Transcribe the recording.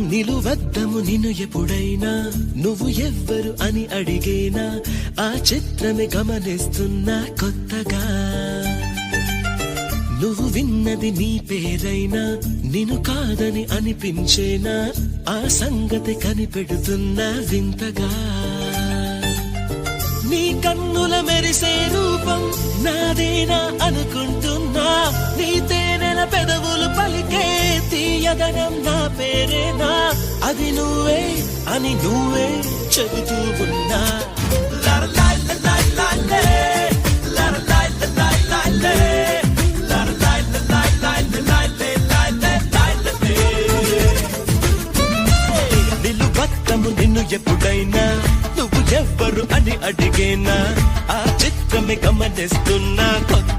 నిలువద్దము నిన్ను ఎప్పుడైనా నువ్వు ఎవ్వరు అని అడిగేనా ఆ చిత్రమే గమనిస్తున్నా కొత్తగా నువ్వు విన్నది నీ పేరైనా నిన్ను కాదని అనిపించేనా ఆ సంగతి కనిపెడుతున్నా వింతగా నీ కన్నుల మెరిసే రూపం నాదేనా అనుకుంటున్నా నీ తేనెల పెదవులు పలికే తీయదనం నా పేరేనా అది నువ్వే అని నువ్వే చెబుతూ ఉన్నా నిలువద్దము నిన్ను ఎప్పుడైనా నువ్వు ఎవ్వరు అని అడిగేనా ఆ చిత్రమే గమనిస్తున్నా కొత్త